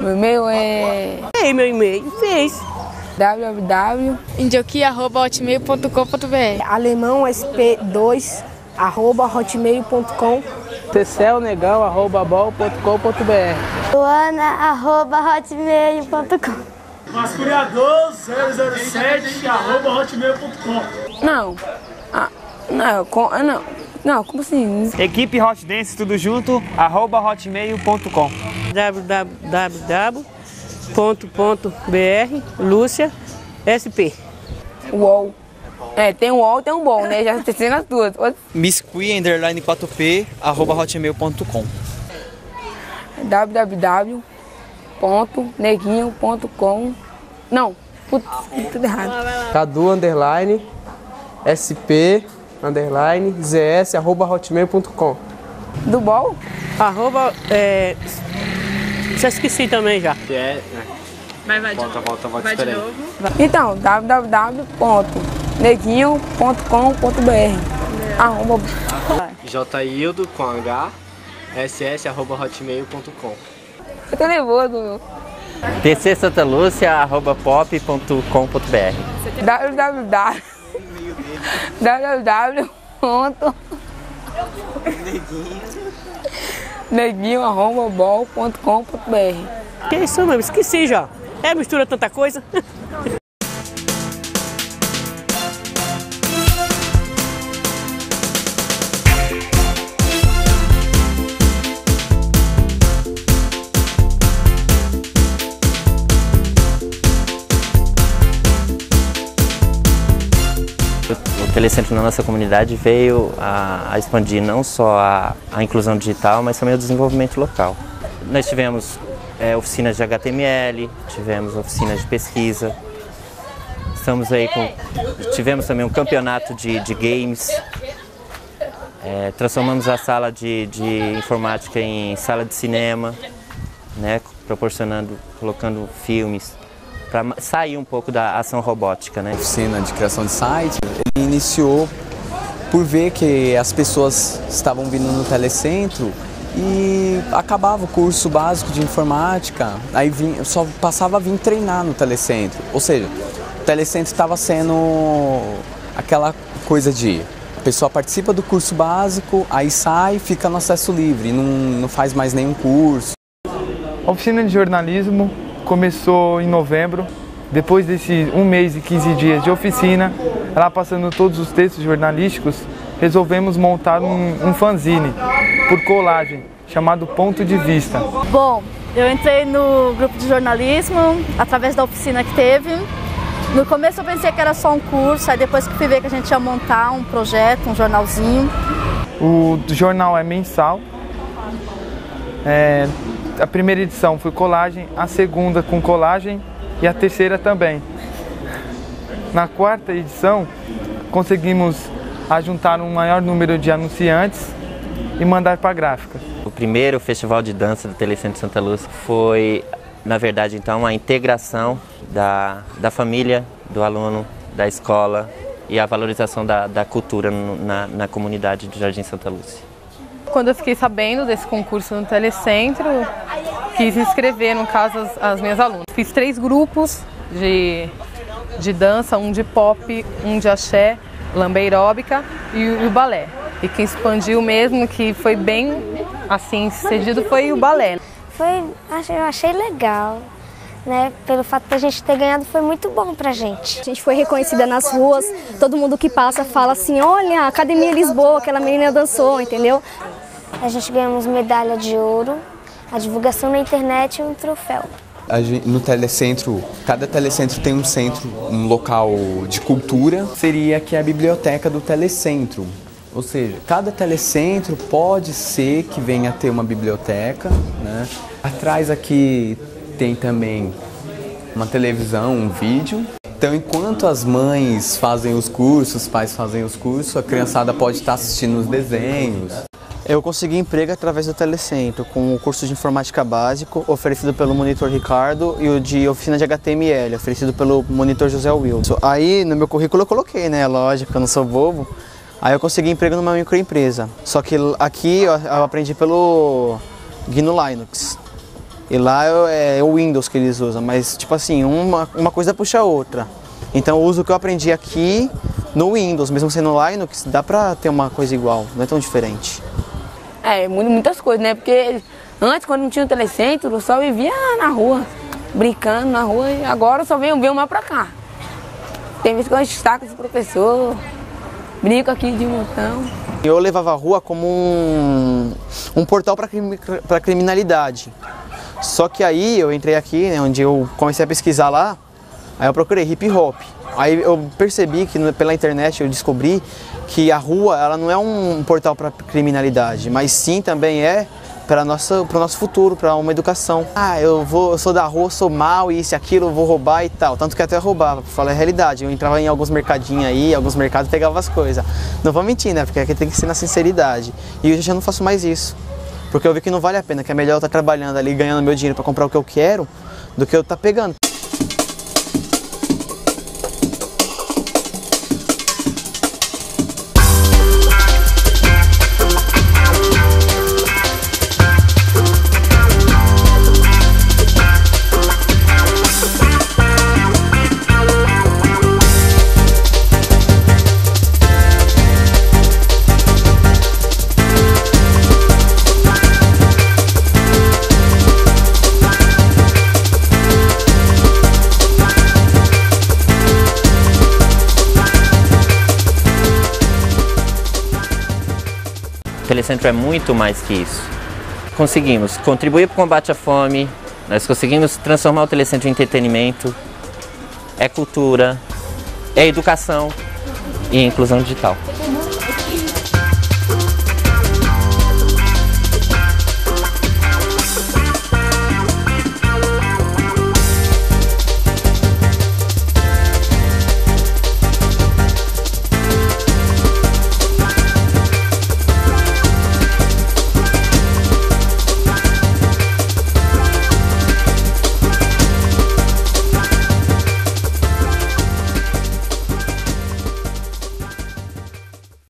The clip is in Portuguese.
Meu e-mail é... Meu e-mail, fez. www.indioquia@hotmail.com.br alemãosp2@hotmail.com tcelnegão@bol.com.br luana@hotmail.com mascuriador007@hotmail.com Não, como assim? Equipe Hot Dance, tudo junto, @hotmail.com www.br Lúcia SP. UOL. Tem um UOL e tem um bom, né? Já tem as duas. missqui_4p@hotmail.com www.neguinho.com. Não, putz, tudo errado. cadu_sp_zs@hotmail.com Do bol? Já esqueci também já. Volta, Vai de novo. Então, www.neguinho.com.br jildo com h ss@hotmail.com Eu tô nervoso, meu. tcsantalucia@pop.com.br www.neguinho@bol.com.br Que isso, meu? Esqueci já. Mistura tanta coisa. O Telecentro na nossa comunidade veio a expandir não só a inclusão digital, mas também o desenvolvimento local. Nós tivemos oficinas de HTML, tivemos oficinas de pesquisa, tivemos também um campeonato de games, transformamos a sala de informática em sala de cinema, né, colocando filmes, para sair um pouco da ação robótica, né? A oficina de criação de site, ele iniciou por ver que as pessoas estavam vindo no Telecentro e acabava o curso básico de informática, aí só passava a vir treinar no Telecentro. Ou seja, o Telecentro estava sendo aquela coisa de a pessoa participa do curso básico, aí sai, fica no acesso livre, não faz mais nenhum curso. A oficina de jornalismo começou em novembro. Depois desse 1 mês e 15 dias de oficina, ela passando todos os textos jornalísticos, resolvemos montar um fanzine por colagem, chamado Ponto de Vista. Bom, eu entrei no grupo de jornalismo através da oficina que teve. No começo eu pensei que era só um curso, aí depois que fui ver que a gente ia montar um projeto, um jornalzinho. O jornal é mensal. A primeira edição foi colagem, a segunda com colagem e a terceira também. Na quarta edição, conseguimos ajuntar um maior número de anunciantes e mandar para a gráfica. O primeiro festival de dança do Telecentro Santa Lúcia foi, na verdade, então, a integração da família, do aluno, da escola e a valorização da cultura na comunidade do Jardim Santa Lúcia. Quando eu fiquei sabendo desse concurso no Telecentro, quis me inscrever, no caso, as minhas alunas. Fiz 3 grupos de dança, um de pop, um de axé, lamberóbica e o balé. E quem expandiu mesmo, que foi bem assim sucedido, foi o balé. Eu achei legal, né? Pelo fato da gente ter ganhado, foi muito bom pra gente. A gente foi reconhecida nas ruas, todo mundo que passa fala assim, olha, a Academia Lisboa, aquela menina dançou, entendeu? A gente ganhamos medalha de ouro, a divulgação na internet e um troféu. No Telecentro, cada Telecentro tem um centro, um local de cultura, seria que é a biblioteca do Telecentro. Ou seja, cada Telecentro pode ser que venha a ter uma biblioteca, né? Atrás aqui tem também uma televisão, um vídeo. Então, enquanto as mães fazem os cursos, os pais fazem os cursos, a criançada pode estar assistindo os desenhos. Eu consegui emprego através do Telecentro, com o curso de informática básico, oferecido pelo monitor Ricardo, e o de oficina de HTML, oferecido pelo monitor José Wilson. Aí, no meu currículo eu coloquei, né, lógico, eu não sou bobo. Aí eu consegui emprego numa microempresa. Só que aqui eu aprendi pelo GNU Linux. E lá é o Windows que eles usam, mas tipo assim, uma coisa puxa a outra. Então eu uso o que eu aprendi aqui no Windows, mesmo sendo Linux, dá pra ter uma coisa igual, não é tão diferente. Muitas coisas, né? Porque antes, quando não tinha o telecentro, eu só vivia na rua, brincando na rua, e agora eu só venho mais pra cá. Tem vezes que eu destaco esse professor, brinco aqui de montão. Eu levava a rua como um portal para criminalidade. Só que aí eu entrei aqui, né, onde eu comecei a pesquisar lá, aí eu procurei hip hop. Aí eu percebi que pela internet eu descobri que a rua ela não é um portal para criminalidade, mas sim também é para o nosso futuro, para uma educação. Eu sou da rua, sou mal, isso e aquilo, vou roubar e tal. Tanto que até roubava, pra falar a realidade. Eu entrava em alguns mercadinhos aí, alguns mercados e pegava as coisas. Não vou mentir, né? Porque aqui tem que ser na sinceridade. E hoje eu já não faço mais isso. Porque eu vi que não vale a pena, que é melhor eu estar trabalhando ali, ganhando meu dinheiro para comprar o que eu quero, do que eu estar pegando. O Telecentro é muito mais que isso. Conseguimos contribuir para o combate à fome, nós conseguimos transformar o Telecentro em entretenimento, é cultura, é educação e inclusão digital.